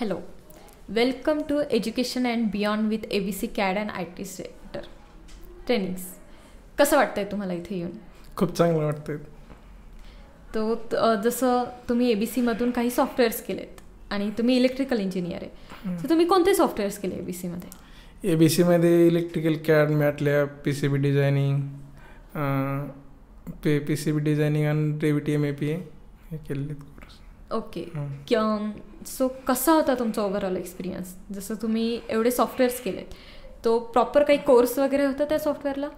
Hello, welcome to education and beyond with ABC CAD and IT sector trainings. कसं वाटतंय तुम्हाला इथे येऊन? खूप चांगलं वाटतंय. तो जसं तुम्ही ABCमधून काही सॉफ्टवेअर्स केलेत आणि तुम्ही इलेक्ट्रिकल इंजिनियर आहे, तर तुम्ही कोणते सॉफ्टवेअर्स केले ABCमध्ये? ABCमध्ये electrical CAD, MATLAB, PCB designing, PCB designing आणि Revit MAP हे केलेले कोर्स. ओके. सो कसा होता तुमचा ओव्हरऑल एक्सपिरियन्स? जसं तुम्ही एवढे सॉफ्टवेअर्स केलेत, तो प्रॉपर काही कोर्स वगैरे होता त्या सॉफ्टवेअरला?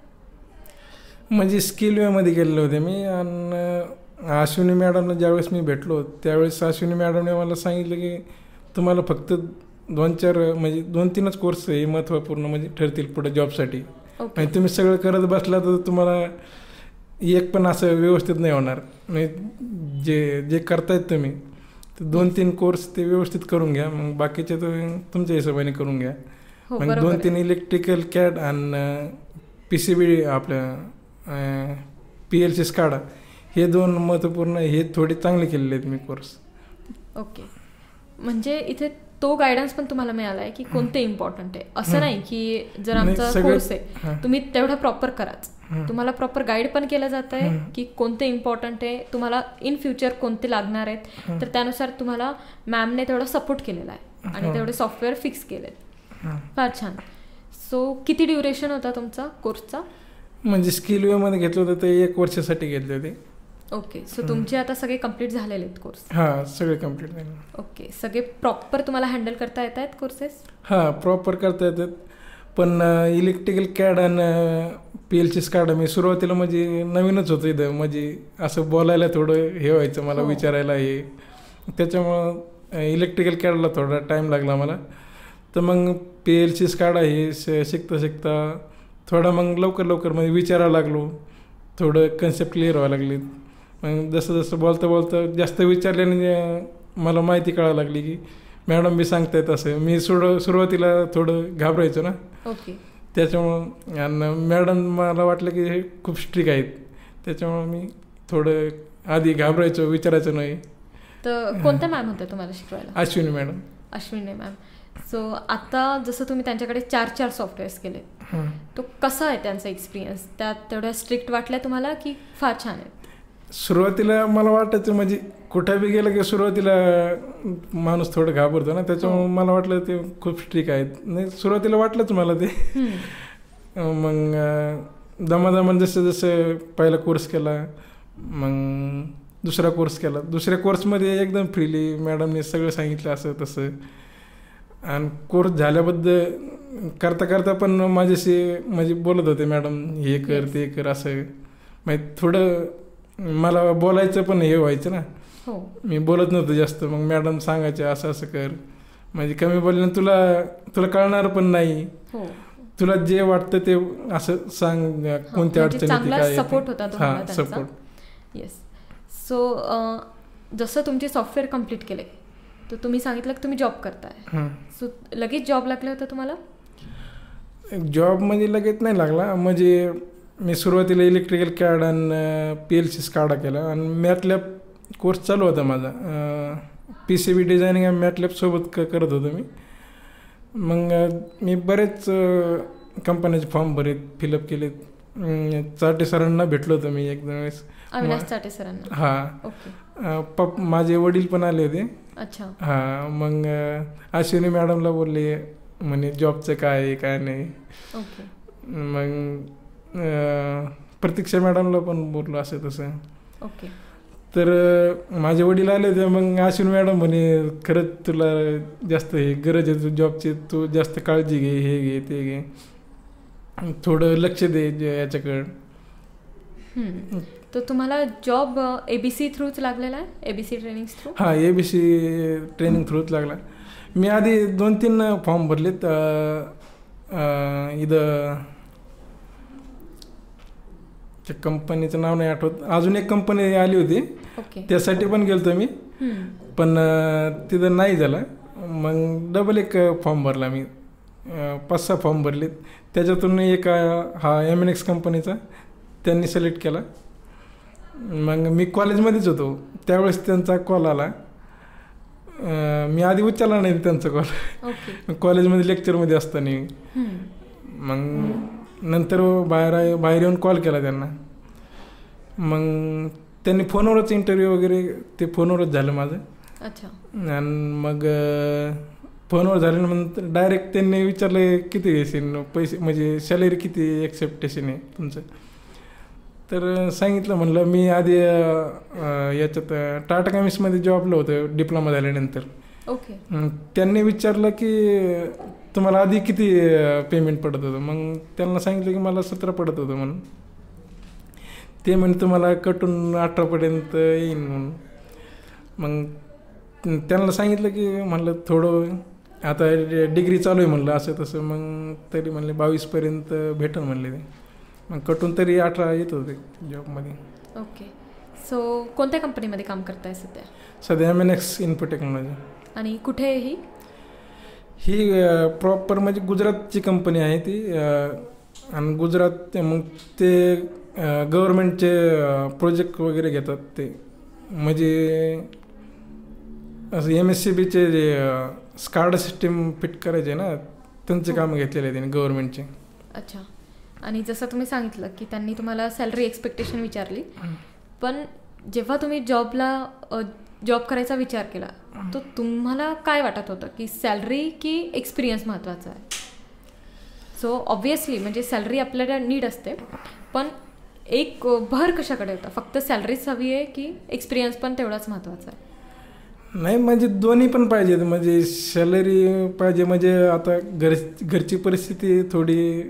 म्हणजे स्किल वेमध्ये केलेले होते मी. आणि अश्विनी मॅडमला ज्यावेळेस मी भेटलो त्यावेळेस अश्विनी मॅडमने मला सांगितलं की तुम्हाला फक्त 2-3च कोर्स हे महत्त्वपूर्ण म्हणजे ठरतील पुढे जॉबसाठी. आणि तुम्ही सगळं करत बसला तर तुम्हाला एक पण असं व्यवस्थित नाही होणार. म्हणजे जे करतायत तुम्ही तर 2-3 कोर्स ते व्यवस्थित करून घ्या, मग बाकीचे तर तुमच्या हिशोबाने करून घ्या. मग 2-3 इलेक्ट्रिकल कॅड आणि PCB आपलं PLC SCADA हे 2 महत्त्वपूर्ण, हे थोडे चांगले केलेले आहेत मी कोर्स. ओके. म्हणजे इथे तो गायडन्स पण तुम्हाला मिळाला आहे की कोणते इम्पॉर्टंट आहे, असं नाही की जर आमचा कोर्स आहे तुम्ही तेवढा प्रॉपर कराच. तुम्हाला प्रॉपर गाईड पण केलं जात आहे की कोणते इम्पॉर्टंट आहे, तुम्हाला इन फ्युचर कोणते लागणार आहेत, तर त्यानुसार तुम्हाला मॅमने तेवढा सपोर्ट केलेला आहे आणि तेवढे सॉफ्टवेअर फिक्स केलेत. फार छान. सो किती ड्युरेशन होता तुमचा कोर्सचा? म्हणजे स्किल वेमध्ये घेतलं होतं ते 1 वर्षासाठी घेतले होते. ओके. सो तुमचे आता सगळे कम्प्लीट झालेले आहेत कोर्स? हां, सगळे कम्प्लीट झाले. ओके. सगळे प्रॉपर तुम्हाला हँडल करता येत आहेत कोर्सेस? हां, प्रॉपर करता येतात. पण इलेक्ट्रिकल कॅड आणि PLC SCADA मी सुरुवातीला म्हणजे नवीनच होतं इथं, म्हणजे असं बोलायला थोडं हे व्हायचं मला, विचारायला हे. त्याच्यामुळं इलेक्ट्रिकल कॅडला थोडा टाईम लागला मला. तर मग PLC SCADA हे शिकता थोडं मग लवकर म्हणजे विचारायला लागलो, थोडं कन्सेप्ट क्लिअर व्हायला लागली. मग जसं बोलता जास्त विचारल्याने मला माहिती कळायला लागली की मॅडम बी सांगतायत असं. मी सुरुवातीला थोडं घाबरायचो ना. ओके. त्याच्यामुळं आणि मॅडम मला वाटलं की हे खूप स्ट्रिक आहेत, त्याच्यामुळं मी थोडं आधी घाबरायचो, विचारायचं नाही. तर कोणत्या मॅम होत्या तुम्हाला शिकवायला? Ashwini madam. Ashwini ma'am. So आता जसं तुम्ही त्यांच्याकडे 4 सॉफ्टवेअर्स केले, तो कसा आहे त्यांचा एक्सपिरियन्स? त्यात तेवढ्या स्ट्रिक्ट वाटल्या तुम्हाला की फार छान आहेत? सुरुवातीला मला वाटायचं म्हणजे कुठं बी गेलं की सुरुवातीला माणूस थोडं घाबरतो ना, त्याच्यामुळे मला वाटलं ते खूप स्ट्रिक आहेत. नाही, सुरुवातीला वाटलंच मला ते. मग दमादमान जसं पहिला कोर्स केला, मग दुसरा कोर्स केला. दुसऱ्या कोर्समध्ये एकदम फ्रीली मॅडमने सगळं सांगितलं असं तसं. आणि कोर्स झाल्याबद्दल करता पण माझ्याशी म्हणजे बोलत होते मॅडम, हे कर ते कर असं. म्हणजे थोडं मला बोलायचं पण हे व्हायचं ना, मी बोलत नव्हतं जास्त. मग मॅडम सांगायचे असं कर, म्हणजे कमी बोलल्यानं तुला कळणार पण नाही. तुला जे वाटतं ते असं सांग, कोणत्या अडचणी काय. सपोर्ट होता तुम्हाला त्यांचा? सपोर्ट. येस. सो जसं तुमचे सॉफ्टवेअर कम्प्लीट केले तर तुम्ही सांगितलं की तुम्ही जॉब करताय. सो लगेच जॉब लागला होता तुम्हाला? जॉब म्हणजे लगेच नाही लागला. म्हणजे मी सुरुवातीला इलेक्ट्रिकल कॅड आणि PLC SCADA केला आणि मॅटलॅब कोर्स चालू होता माझा. PCB डिझायनिंग आणि मॅटलॅब सोबत करत होतो मी. मग मी बरेच कंपन्याचे फॉर्म फिलअप केलेत. चाटे सरांना भेटलो होतो मी एक वेळेस. अविनाश चाटे सरांना? हां. माझे वडील पण आले होते. अच्छा. हां. मग अश्विनी मॅडमला बोलले म्हणे जॉबचं काय आहे काय नाही. ओके. मग प्रतीक्षा मॅडमला पण बोललो असं तसं. ओके. तर माझे वडील आले होते. मग अश्विनी मॅडम म्हणे खरंच तुला जास्त हे गरज आहे तू जॉबची, तू जास्त काळजी घे, हे घे ते घे, थोडं लक्ष दे याच्याकडं. तर तुम्हाला जॉब ABC थ्रूच लागलेला आहे? ABC training through? हां, ABC ट्रेनिंग थ्रूच लागला. मी आधी 2-3 फॉर्म भरलेत. इथं कंपनीचं नाव नाही आठवत, अजून एक कंपनी आली होती. त्यासाठी पण गेलतो मी, पण तिथं नाही झालं. मग डबल एक फॉर्म भरला मी. 5-6 फॉर्म भरलेत. त्याच्यातून एक हा MNX कंपनीचा त्यांनी सिलेक्ट केला. मग मी कॉलेजमध्येच होतो त्यावेळेस त्यांचा कॉल आला मी आधी उचलला नाही त्यांचा कॉल. कॉलेजमध्ये लेक्चरमध्ये असताना मग नंतर बाहेर येऊन कॉल केला त्यांना. मग त्यांनी फोनवरच इंटरव्ह्यू वगैरे ते फोनवरच झालं माझं. अच्छा. आणि मग फोनवर झाल्यानंतर डायरेक्ट त्यांनी विचारलं किती घेशील पैसे, म्हणजे सॅलरी किती एक्सेप्टेशन आहे तुमचं. तर सांगितलं, म्हणलं मी आधी याच्यात टाटा केमिस्टमध्ये जॉबला होतं डिप्लोमा झाल्यानंतर. त्यांनी विचारलं की तुम्हाला आधी किती पेमेंट पडत होतं. मग त्यांना सांगितलं की मला 17 पडत होतं म्हणून. ते म्हणजे तुम्हाला कटून 18पर्यंत येईन म्हणून. मग त्यांना सांगितलं की म्हणलं थोडं आता डिग्री चालू आहे म्हणलं असं तसं. मग तरी म्हणले 22पर्यंत भेटेल म्हणले ते. मग कटून तरी 18 येत होते जॉबमध्ये. ओके. सो कोणत्या कंपनीमध्ये काम करताय सध्या? सध्या MNX इन्फो टेक्नॉलॉजी. आणि कुठे आहे ही प्रॉपर म्हणजे गुजरातची कंपनी आहे ती. आणि गुजरात मग ते गव्हर्मेंटचे प्रोजेक्ट वगैरे घेतात ते. म्हणजे असं MSCBचे जे स्काडा सिस्टीम फिट करायचे ना, त्यांचे काम घेतलेले आहे त्यांनी गव्हर्मेंटचे. अच्छा. आणि जसं तुम्ही सांगितलं की त्यांनी तुम्हाला सॅलरी एक्सपेक्टेशन विचारली, पण जेव्हा तुम्ही जॉब करायचा विचार केला तर तुम्हाला काय वाटत होतं की सॅलरी की एक्सपिरियन्स महत्त्वाचा आहे? सो ऑब्व्हियसली म्हणजे सॅलरी आपल्याला नीड असते, पण एक भर कशाकडे होता? फक्त सॅलरीच हवी आहे की एक्सपिरियन्स पण तेवढाच महत्त्वाचा आहे? नाही, म्हणजे दोन्ही पण पाहिजेत. म्हणजे सॅलरी पाहिजे, म्हणजे आता घरची परिस्थिती थोडी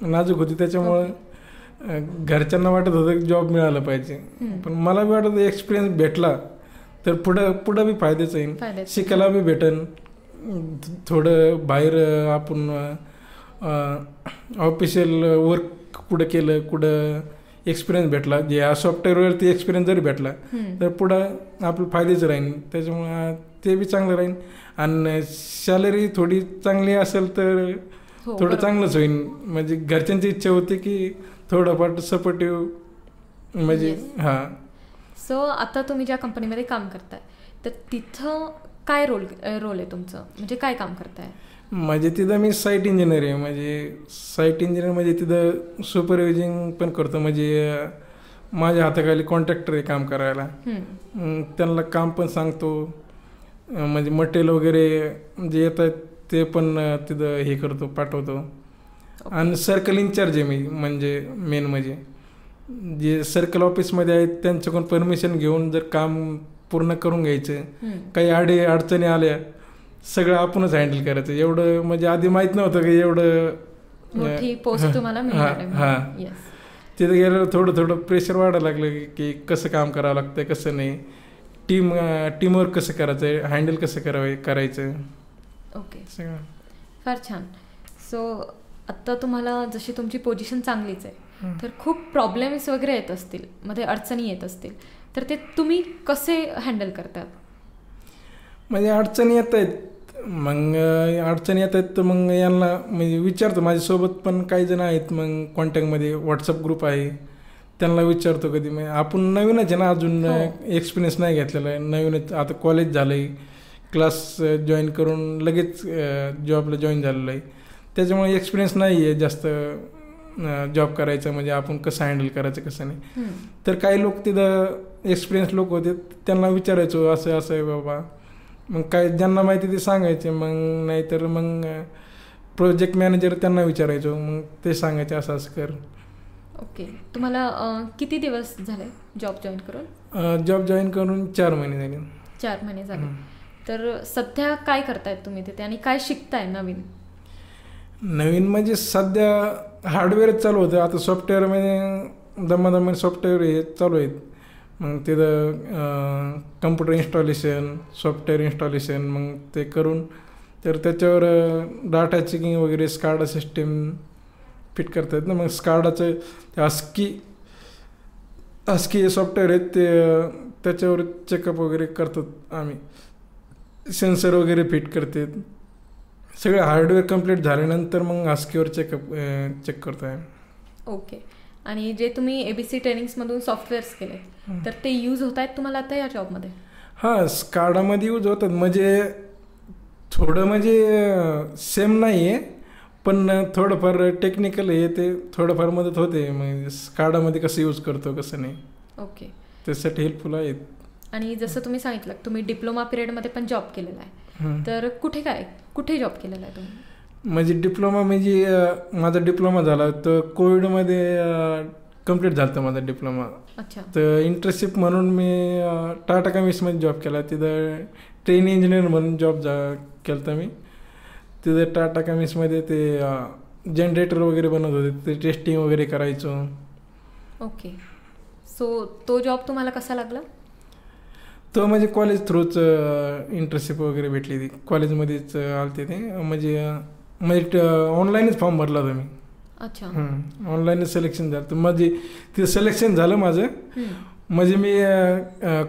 नाजूक होती, त्याच्यामुळं घरच्यांना वाटत होतं की जॉब मिळाला पाहिजे. पण मला बी वाटत होतं एक्सपिरियन्स भेटला तर पुढं बी फायद्याचं येईल, शिकायला बी भेटेन. थोडं बाहेर आपण ऑफिशियल वर्क कुठं केलं, कुठं एक्सपिरियन्स भेटला, जे सॉफ्टवेअरवरती एक्सपिरियन्स जरी भेटला तर पुढं आपलं फायद्याचं राहील. त्याच्यामुळं ते बी चांगलं राहील. आणि सॅलरी थोडी चांगली असेल तर थोडं चांगलंच होईल. म्हणजे घरच्यांची इच्छा होती की थोडंफार सपोर्टिव्ह म्हणजे. हां. सो आता तुम्ही ज्या कंपनीमध्ये काम करताय तर तिथं काय रोल आहे तुमचं? म्हणजे काय काम करताय? म्हणजे तिथं मी साईट इंजिनियर आहे. म्हणजे साईट इंजिनियर म्हणजे तिथं सुपरवायझिंग पण करतो. म्हणजे माझ्या हाताखाली कॉन्ट्रॅक्टर आहे काम करायला. त्यांना काम पण सांगतो. म्हणजे मटेरियल वगैरे जे येतात ते पण तिथं हे करतो, पाठवतो. आणि सर्कल इंचार्ज आहे मी. म्हणजे मेन म्हणजे जे सर्कल ऑफिसमध्ये आहेत त्यांच्याकडून परमिशन घेऊन जर काम पूर्ण करून घ्यायचं. काही अडचणी आल्या सगळं आपणच हँडल करायचं. एवढं म्हणजे आधी माहीत नव्हतं की एवढं मोठी पोस्ट तुम्हाला मिळाली. हां. तिथं गेल्यावर थोडं प्रेशर वाढायला लागलं की कसं काम करावं लागतं, कसं नाही, टीमवर्क कसं करायचं, हँडल कसं करायचं. ओके. फार छान. सो आत्ता तुम्हाला जशी तुमची पोझिशन चांगलीच आहे तर खूप प्रॉब्लेम्स वगैरे येत असतील, मध्ये अडचणी येत असतील, तर ते तुम्ही कसे हँडल करतात? म्हणजे अडचणी येत आहेत. मग अडचणी येत आहेत तर मग यांना म्हणजे विचारतो. माझ्यासोबत पण काही जण आहेत मग कॉन्टॅक्टमध्ये, व्हॉट्सअप ग्रुप आहे, त्यांना विचारतो. कधी मग आपण नवीनच आहे ना, अजून एक्सपिरियन्स नाही घेतलेला आहे, नवीनच आता कॉलेज झालं आहे, क्लास जॉईन करून लगेच जॉबला जॉईन झालेलं आहे. त्याच्यामुळे एक्सपिरियन्स नाही आहे जास्त जॉब करायचं, म्हणजे आपण कसं हँडल करायचं कसं नाही. तर काही लोक तिथं एक्सपिरियन्स लोक होते, त्यांना विचारायचो असं आहे बाबा. मग काय ज्यांना माहिती ते सांगायचे. मग नाहीतर मग प्रोजेक्ट मॅनेजर त्यांना विचारायचो, मग ते सांगायचे असं कर. ओके. तुम्हाला किती दिवस झाले जॉब जॉईन करून? जॉब जॉईन करून 4 महिने झाले. 4 महिने झाले. तर सध्या काय करतायत तुम्ही तिथे आणि काय शिकताय नवीन? म्हणजे सध्या हार्डवेअरच चालू होतं. आता सॉफ्टवेअरमध्ये दमादम सॉफ्टवेअर हे चालू आहेत. मग तिथं कम्प्युटर इन्स्टॉलेशन, सॉफ्टवेअर इन्स्टॉलेशन, मग ते करून तर त्याच्यावर डाटा चेकिंग वगैरे, स्काडा सिस्टीम फिट करतात ना. मग स्काडाचं ASCII सॉफ्टवेअर आहेत ते, त्याच्यावर चेकअप वगैरे करतात आम्ही. सेन्सर वगैरे फिट करतात. सगळं हार्डवेअर कंप्लीट झाल्यानंतर मग ASCIIवर चेक करतो आहे. ओके. आणि जे तुम्ही ABC ट्रेनिंग्समधून सॉफ्टवेअर्स केले तर ते यूज होत आहेत तुम्हाला आता या जॉबमध्ये? हां, स्काडामध्ये यूज होतात, म्हणजे थोडं म्हणजे सेम नाही आहे, पण थोडंफार टेक्निकल आहे, ते थोडंफार मदत होते. म्हणजे स्काडामध्ये कसं यूज करतो कसं नाही, ओके, त्यासाठी हेल्पफुल आहेत. आणि जसं तुम्ही सांगितलं तुम्ही डिप्लोमा पिरियडमध्ये पण जॉब केलेला आहे, तर कुठे जॉब केलेला आहे तुम्ही? म्हणजे डिप्लोमा म्हणजे माझा डिप्लोमा झाला तर कोविडमध्ये कम्प्लीट झाला होता माझा डिप्लोमा. अच्छा. तर इंटर्नशिप म्हणून मी टाटा केमिस्ट्रीमध्ये जॉब केला. तिथं ट्रेन इंजिनियर म्हणून जॉब केला होता मी. तिथं टाटा केमिस्ट्रीमध्ये ते जनरेटर वगैरे बनवत होते, ते टेस्टिंग वगैरे करायचो. ओके. सो तो जॉब तुम्हाला कसा लागला? तो म्हणजे कॉलेज थ्रूच इंटर्नशिप वगैरे भेटली, ती कॉलेजमध्येच आलते ते. म्हणजे ऑनलाईनच फॉर्म भरला होता मी. अच्छा. ऑनलाईनच सिलेक्शन झालं. तर म्हणजे तिथं सिलेक्शन झालं माझं. म्हणजे मी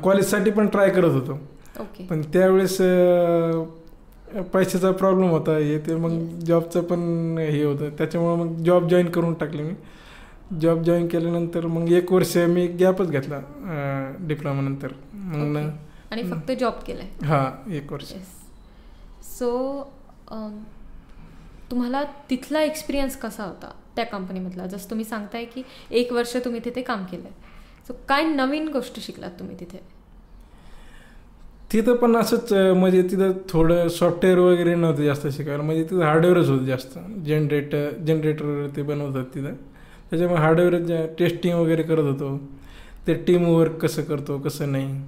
कॉलेजसाठी पण ट्राय करत होतो. ओके. पण त्यावेळेस पैशाचा प्रॉब्लेम होता, हे ते मग जॉबचं पण हे होतं, त्याच्यामुळं मग जॉब जॉईन करून टाकले मी. जॉब जॉईन केल्यानंतर मग 1 वर्ष मी गॅपच घेतला डिप्लोमा नंतर. मग आणि फक्त जॉब केलाय? हां, 1 वर्ष. सो तुम्हाला तिथला एक्सपिरियन्स कसा होता त्या कंपनीमधला? जसं तुम्ही सांगताय की 1 वर्ष तुम्ही तिथे काम केलंय, सो काय नवीन गोष्ट शिकलात तुम्ही तिथे? तिथं पण असंच, म्हणजे तिथं थोडं सॉफ्टवेअर वगैरे नव्हतं जास्त शिकायला, म्हणजे तिथं हार्डवेअरच होतं जास्त. जनरेटर ते बनवतात तिथं, त्याच्यामुळे हार्डवेअर टेस्टिंग वगैरे करत होतो. ते टीमवर्क कसं करतो कसं नाही,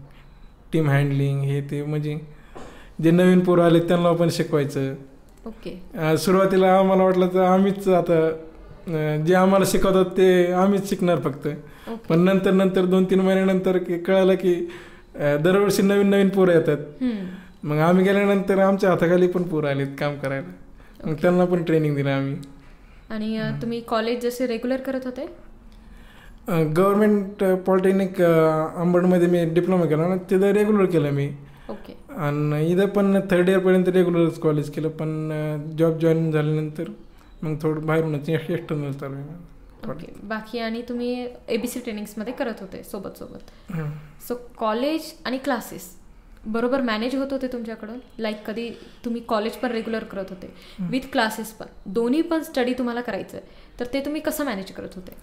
टीम हँडलिंग हे ते, म्हणजे जे नवीन पोरं आले त्यांना पण शिकवायचं. ओके. सुरुवातीला आम्हाला वाटलं तर आम्हीच आता जे आम्हाला शिकवतात ते आम्हीच शिकणार फक्त. पण नंतर 2-3 महिन्यानंतर कळालं की दरवर्षी नवीन पोरं येतात. मग आम्ही गेल्यानंतर आमच्या हाताखाली पण पोरं आलेत काम करायला, मग त्यांना पण ट्रेनिंग दिलं आम्ही. आणि तुम्ही कॉलेज जसे रेग्युलर करत होते? गव्हर्नमेंट पॉलिटेक्निक अंबडमध्ये मी डिप्लोमा केला ना, तिथं रेग्युलर केलं मी. ओके. आणि इथं पण 3rd इयरपर्यंत रेग्युलरच कॉलेज केलं, पण जॉब जॉईन झाल्यानंतर मग थोडं बाहेरूनच एक्सटर्नल चालू आहे. ओके. बाकी आणि तुम्ही ABC ट्रेनिंग्समध्ये करत होते सोबत. सो कॉलेज आणि क्लासेस बरोबर मॅनेज होत होते तुमच्याकडून? लाईक कधी तुम्ही कॉलेज पण रेग्युलर करत होते विथ क्लासेस पण, दोन्ही पण स्टडी तुम्हाला करायचं आहे, तर ते तुम्ही कसं मॅनेज करत होते?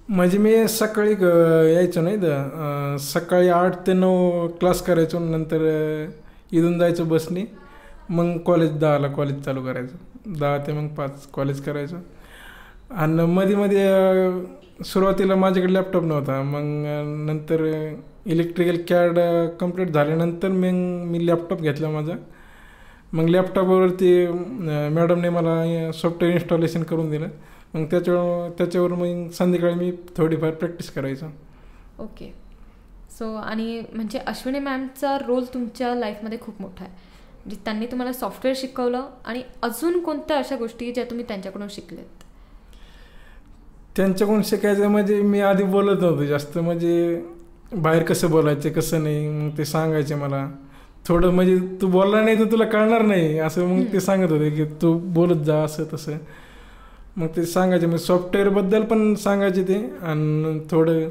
म्हणजे मी सकाळी यायचो नाही तर सकाळी 8 ते 9 क्लास करायचो, नंतर इथून जायचो बसने, मग कॉलेज 10ला कॉलेज चालू करायचं, 10 ते मग 5 कॉलेज करायचं. आणि मध्ये सुरुवातीला माझ्याकडे लॅपटॉप नव्हता, मग नंतर इलेक्ट्रिकल कॅड कंप्लीट झाल्यानंतर मग मी लॅपटॉप घेतला माझा. मग लॅपटॉपवरती मॅडमने मला सॉफ्टवेअर इन्स्टॉलेशन करून दिलं, मग त्याच्यावर मग संध्याकाळी मी थोडीफार प्रॅक्टिस करायचो. ओके. सो आणि म्हणजे अश्विनी मॅमचा रोल तुमच्या लाईफमध्ये खूप मोठा आहे, म्हणजे त्यांनी तुम्हाला सॉफ्टवेअर शिकवलं, आणि अजून कोणत्या अशा गोष्टी ज्या तुम्ही त्यांच्याकडून शिकलेत? त्यांच्याकडून शिकायचं म्हणजे मी आधी बोलत नव्हतो जास्त, म्हणजे बाहेर कसं बोलायचं कसं नाही, मग ते सांगायचे मला थोडं, म्हणजे तू बोलला नाही तर तुला कळणार नाही असं, मग ते सांगत होते की तू बोलत जा असं तसं. मग ते सांगायचे, मग सॉफ्टवेअरबद्दल पण सांगायचे ते, आणि थोडं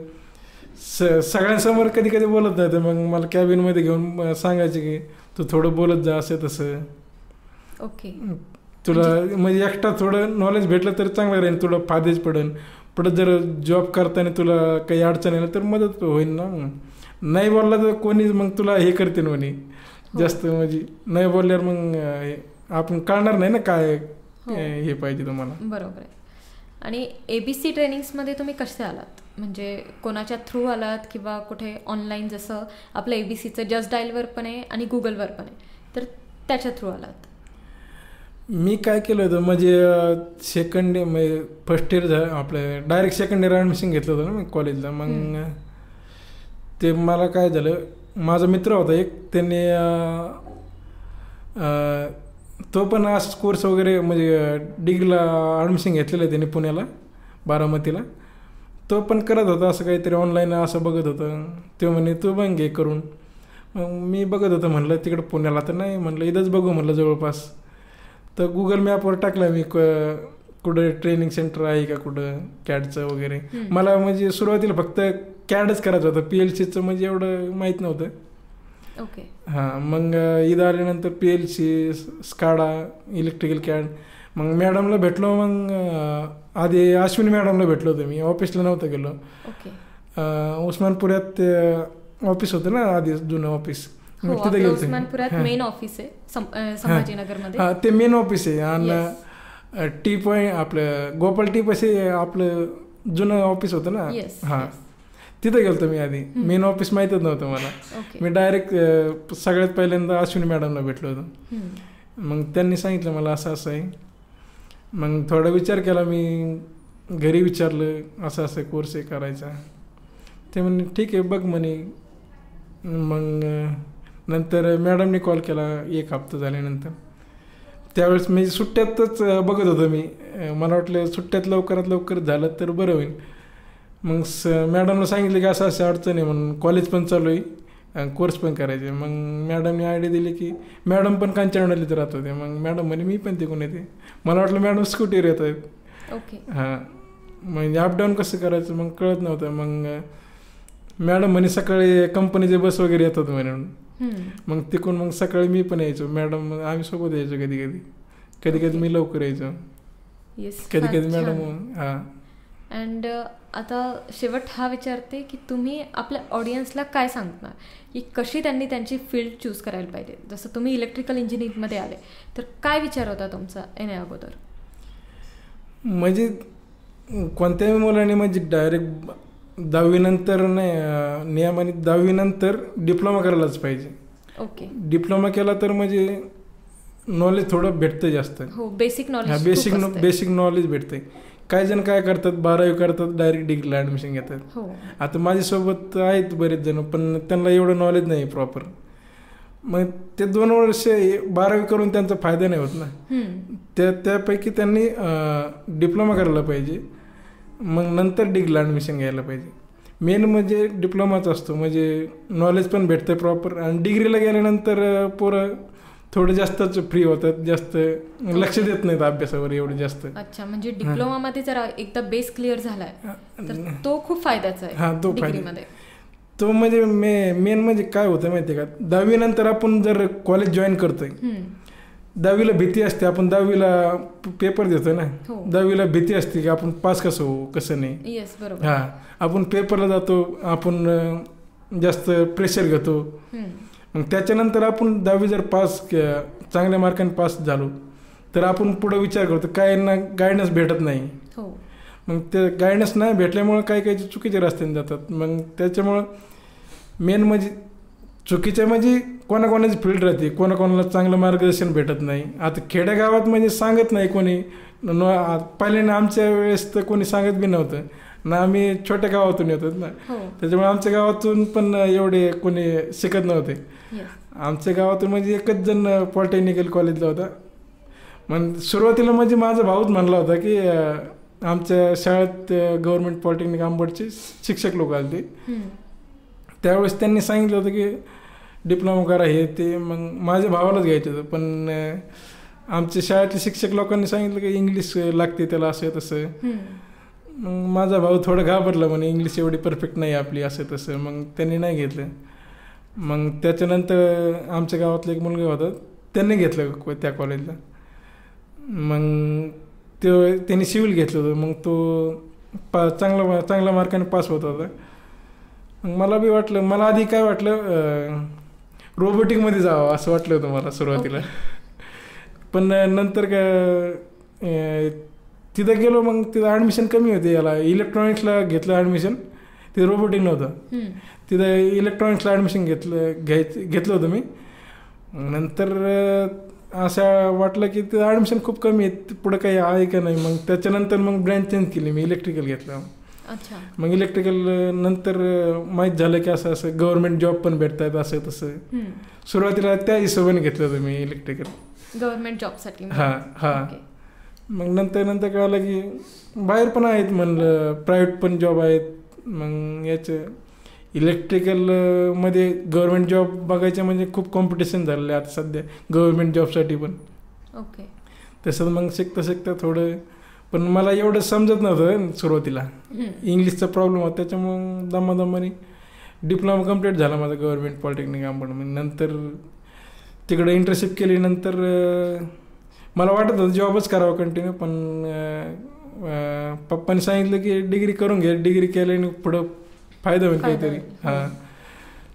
सगळ्यांसमोर कधी कधी बोलत नाही, तर मग मला कॅबिनमध्ये घेऊन सांगायचे की तू थोडं बोलत जा असं तसं. ओके. तुला म्हणजे एक्स्ट्रा थोडं नॉलेज भेटलं तर चांगलं राहील, तुला फायदेच पडेल. पुढं जर जॉब करताना तुला काही अडचण आली तर मदत होईल ना. नाही बोलला तर कोणी मग तुला हे करते म्हणे जास्त, म्हणजे नाही बोलल्यावर मग आपण कळणार नाही ना काय हे पाहिजे तुम्हाला. बरोबर आहे. आणि ABC ट्रेनिंग्समध्ये तुम्ही कसे आलात? म्हणजे कोणाच्या थ्रू आलात किंवा कुठे ऑनलाईन, जसं आपलं ABCचं जस्ट डायलवर पण आहे आणि गुगलवर पण आहे, तर त्याच्या थ्रू आलात? मी काय केलं होतं, म्हणजे म्हणजे फर्स्ट इयर झालं आपलं, डायरेक्ट सेकंड इयर ॲडमिशन घेतलं होतं ना मी कॉलेजला. मग ते मला काय झालं, माझा मित्र होता एक, त्यांनी तो पण असं कोर्स वगैरे म्हणजे डिग्रीला ॲडमिशन घेतलेलं आहे त्यांनी पुण्याला, बारामतीला. तो पण करत होता असं काहीतरी ऑनलाईन असं बघत होतं. तो म्हणे तू पण घे करून. मग मी बघत होतं, म्हणलं तिकडं पुण्याला तर नाही, म्हणलं इथंच बघू म्हणलं जवळपास. तर गुगल मॅपवर टाकलं मी कुठं ट्रेनिंग सेंटर आहे का कुठं कॅडचं वगैरे. मला म्हणजे सुरुवातीला फक्त कॅडच करायचं होतं, PLCचं म्हणजे एवढं माहीत नव्हतं. ओके. हां, मग इथं आल्यानंतर PLC, स्काडा, इलेक्ट्रिकल कॅड. मग मॅडमला भेटलो. मग आधी अश्विनी मॅडमला भेटलो होतो मी, ऑफिसला नव्हतं गेलो. ओके. उस्मानपुऱ्यात ते ऑफिस होतं ना आधी, जुनं ऑफिस, मग तिथे गेलो. उस्मानपुऱ्यात मेन ऑफिस आहे संभाजीनगरमध्ये. हां, ते मेन ऑफिस आहे. आणि टी पॉईंट आपलं गोपाल टी पाशी आपलं जुनं ऑफिस होतं ना. हां, तिथं गेलो मी आधी. मेन ऑफिस माहीतच नव्हतं मला. मी डायरेक्ट सगळ्यात पहिल्यांदा अश्विनी मॅडमला भेटलो होतो. मग त्यांनी सांगितलं मला असं असं आहे. मग थोडा विचार केला मी, घरी विचारलं असं असं कोर्स आहे करायचा. ते म्हणे ठीक आहे बघ म्हणे. मग नंतर मॅडमने कॉल केला 1 हप्ता झाल्यानंतर. त्यावेळेस मी सुट्ट्यातच बघत होतो मी. मला वाटलं सुट्ट्यात लवकरात लवकर झालं तर बरं होईल. मग मॅडमला सांगितलं की असं असं अडचण आहे म्हणून, कॉलेज पण चालू आहे, कोर्स पण करायचे. मग मॅडमने आयडिया दिली की, मॅडम पण कांचनवाडीत राहत होते. मग मॅडम म्हणे मी पण तिकडून येते. मला वाटलं मॅडम स्कूटीवर येत आहेत. ओके. हां, म्हणजे अपडाऊन कसं करायचं मग कळत नव्हतं. मग मॅडम म्हणे सकाळी कंपनीचे बस वगैरे येतात म्हणून. मग तिकडून मग सकाळी मी पण यायचो, मॅडम आम्ही सोबत यायचो. कधी कधी कधी कधी मी लवकर यायचो, कधी कधी मॅडम. हां. अँड आता शेवट हा विचारते की तुम्ही आपल्या ऑडियन्सला काय सांगणार की कशी त्यांनी त्यांची फील्ड चूज करायला पाहिजे. जसं तुम्ही इलेक्ट्रिकल इंजिनिअरिंगमध्ये आले तर काय विचार होता तुमचा येण्या अगोदर? म्हणजे कोणत्याही मुलाने म्हणजे डायरेक्ट 10वी नंतर नाही, नियमाने 10वी नंतर डिप्लोमा करायलाच पाहिजे. ओके. डिप्लोमा केला तर म्हणजे नॉलेज थोडं भेटतं जास्त. हो, बेसिक नॉलेज. बेसिक नॉलेज भेटते. काही जण काय करतात 12वी करतात डायरेक्ट डिग्रीला ॲडमिशन घेतात. आता माझ्यासोबत आहेत बरेच जण, पण त्यांना एवढं नॉलेज नाही प्रॉपर. मग ते 2 वर्ष 12वी करून त्यांचा फायदा नाही होत ना. त्यापैकी त्यांनी डिप्लोमा करायला पाहिजे, मग नंतर डिग्रीला ॲडमिशन घ्यायला पाहिजे. मेन म्हणजे डिप्लोमाच असतो, म्हणजे नॉलेज पण भेटतं प्रॉपर. आणि डिग्रीला गेल्यानंतर पोरं थोडं जास्तच फ्री होतात, जास्त लक्ष देत नाहीत अभ्यासावर एवढं जास्त. अच्छा, म्हणजे डिप्लोमामध्ये जर एकदा बेस क्लिअर झालाय तर तो खूप फायद्याचा आहे. हां, तो फायदा. तो म्हणजे मेन म्हणजे काय होतं माहिती आहे का, 10वी नंतर आपण जर कॉलेज जॉईन करतोय, 10वीला भीती असते. आपण 10वीला पेपर देतोय ना, 10वीला भीती असते की आपण पास कसं होऊ कसं नाही. हां, आपण पेपरला जातो, आपण जास्त प्रेशर घेतो. मग त्याच्यानंतर आपण 10वी जर चांगल्या मार्काने पास झालो तर आपण पुढं विचार करतो, काय ना गायडन्स भेटत नाही. मग ते गायडन्स नाही भेटल्यामुळं काही काही चुकीचे रस्त्याने जातात. मग त्याच्यामुळं मेन म्हणजे चुकीच्या म्हणजे कोणाकोणाची फील्ड राहते, कोणाकोणाला चांगलं मार्गदर्शन भेटत नाही. आता खेडेगावात म्हणजे सांगत नाही कोणी. पहिल्याने आमच्या वेळेस तर कोणी सांगत बी नव्हतं ना. आम्ही छोट्या गावातून येतो ना, त्याच्यामुळे आमच्या गावातून पण एवढे कोणी शिकत नव्हते. आमच्या गावातून म्हणजे एकच जण पॉलिटेक्निकल कॉलेजला होता. मग सुरुवातीला म्हणजे माझा भाऊच म्हणला होता की आमच्या शाळेत गव्हर्नमेंट पॉलिटेक्निक आंबडचे शिक्षक लोक आले ते. त्यावेळेस त्यांनी सांगितलं होतं की डिप्लोमा करा हे ते. मग माझ्या भावालाच घ्यायचं होतं, पण आमच्या शाळेतले शिक्षक लोकांनी सांगितलं की इंग्लिश लागते त्याला असं तसं. मग माझा भाऊ थोडं घाबरला, म्हणे इंग्लिश एवढी परफेक्ट नाही आपली असं तसं. मग त्यांनी नाही घेतलं. मग त्याच्यानंतर आमच्या गावातला एक मुलगा होता, त्यांनी घेतलं त्या कॉलेजला. मग त्यांनी सिव्हिल घेतलं होतं. मग तो चांगल्या मार्काने पास होत होता. मग मला बी वाटलं, मला आधी काय वाटलं रोबोटिकमध्ये जावं असं वाटलं होतं मला सुरुवातीला. पण नंतर काय तिथं गेलो, मग तिथं ॲडमिशन कमी होते. याला इलेक्ट्रॉनिक्सला घेतलं ॲडमिशन, ते रोबोटिक नव्हतं. तिथं इलेक्ट्रॉनिक्सला ॲडमिशन घेतलं होतं मी. नंतर असं वाटलं की तिथं ॲडमिशन खूप कमी आहे, पुढं काही आहे का नाही. मग त्याच्यानंतर मग ब्रँच चेंज केली, मी इलेक्ट्रिकल घेतलं. मग इलेक्ट्रिकल नंतर माहीत झालं की असं असं गव्हर्नमेंट जॉब पण भेटतात असं तसं. सुरुवातीला त्या हिशोबाने घेतलं होतं मी इलेक्ट्रिकल गव्हर्नमेंट जॉबसाठी. हां. मग नंतर कळालं की बाहेर पण आहेत म्हणलं, प्रायव्हेट पण जॉब आहेत. मग याचं इलेक्ट्रिकलमध्ये गव्हर्नमेंट जॉब बघायचं म्हणजे खूप कॉम्पिटिशन झालेलं आहे आता सध्या गव्हर्नमेंट जॉबसाठी पण. ओके. तसंच मग शिकता थोडं, पण मला एवढं समजत नव्हतं सुरुवातीला. इंग्लिशचा प्रॉब्लेम होता, त्याच्यामुळं दमादमाने डिप्लोमा कम्प्लीट झाला माझा गव्हर्नमेंट पॉलिटेक्निक आंबड. नंतर तिकडे इंटर्नशिप केली. नंतर मला वाटत होतं जॉबच करावं कंटिन्यू, पण पप्पाने सांगितलं की डिग्री करून घे, डिग्री केल्याने पुढं फायदा होईल काहीतरी. हां,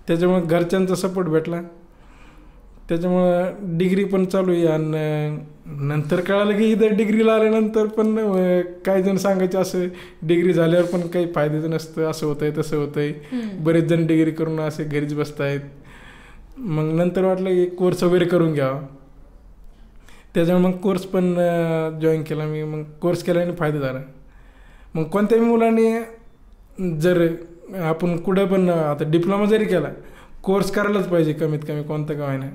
त्याच्यामुळे घरच्यांचा सपोर्ट भेटला, त्याच्यामुळं डिग्री पण चालू आहे. आणि नंतर कळालं की इथं डिग्रीला आल्यानंतर पण काही जण सांगायचे असं डिग्री झाल्यावर पण काही फायद्याचं नसतं, असं होतंय तसं होतंय, बरेच जण डिग्री करून असे घरीच बसतायत. मग नंतर वाटलं की कोर्स वगैरे करून घ्यावा, त्याच्यामुळे मग कोर्स पण जॉईन केला मी. मग कोर्स केल्याने फायदा झाला. मग कोणत्याही मुलाने जर आपण कुठं पण आता डिप्लोमा जरी केला, कोर्स करायलाच पाहिजे कमीत कमी, कोणता का होईना.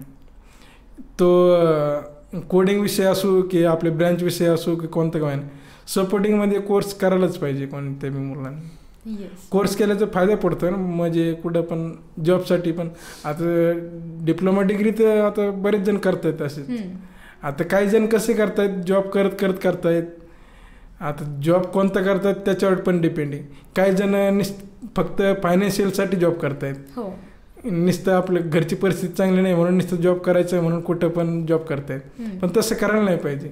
तो कोडिंग विषय असो की आपले ब्रँच विषय असो की कोणतं का होईना, सपोर्टिंगमध्ये कोर्स करायलाच पाहिजे कोणत्याही मुलांनी. कोर्स केल्याचा फायदा पडतो ना, म्हणजे कुठं पण जॉबसाठी पण. आता डिप्लोमा डिग्री तर आता बरेच जण करतायत असेच. आता काही जण कसे करतायत, जॉब करत करत करतायत. आता जॉब कोणता करतात त्याच्यावर पण डिपेंड आहे. काही जण फक्त फायनान्शियलसाठी जॉब करतायत, नुसतं आपल्या घरची परिस्थिती चांगली नाही म्हणून नुसतं जॉब करायचं म्हणून कुठं पण जॉब करतायत. पण तसं करायला नाही पाहिजे.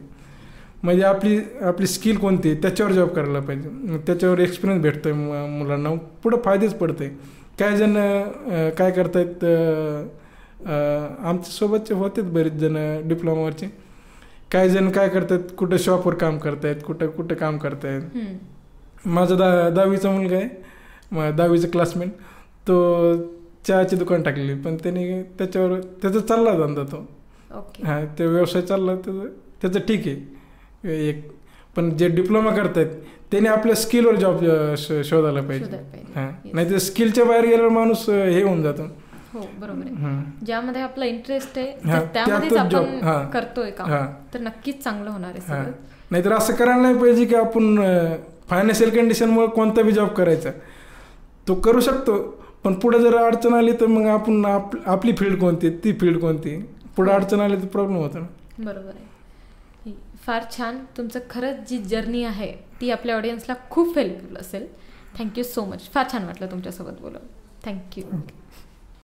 म्हणजे आपली स्किल कोणती आहे त्याच्यावर जॉब करायला पाहिजे, त्याच्यावर एक्सपिरियन्स भेटतो आहे मुलांना, पुढं फायदेच पडते. काही जण काय करतायत, आमच्यासोबतचे होतेच बरेच जण डिप्लोमावरचे. काही जण काय करतात, कुठं शॉपवर काम करतायत, कुठं काम करतायत. माझा 10वीचा मुलगा आहे, 10वीचा क्लासमेट, तो चहाची दुकान टाकलेली, पण त्याचा चालला धंदा तो. हां, ते व्यवसाय चालला त्याचं ठीक आहे एक. पण जे डिप्लोमा करतायत त्याने आपल्या स्किलवर जॉब शोधायला पाहिजे. हां, नाही तर स्किलच्या बाहेर गेल्यावर माणूस हे होऊन जातो. हो, बरोबर आहे. ज्यामध्ये आपला इंटरेस्ट आहे त्यामध्येच आपण करतोय का, तर नक्कीच चांगलं होणार आहे. नाहीतर असं करायला नाही पाहिजे की आपण फायनान्शियल कंडिशनमुळे कोणता बी जॉब करायचा. तो करू शकतो, पण पुढे जर अडचण आली तर मग आपण आपली फील्ड कोणती, ती फील्ड कोणती, पुढे अडचण आली तर प्रॉब्लेम होतो ना. बरोबर आहे. फार छान. तुमचं खरंच जी जर्नी आहे ती आपल्या ऑडियन्सला खूप हेल्पफुल असेल. Thank you so much. फार छान वाटलं तुमच्यासोबत बोलून. थँक्यू.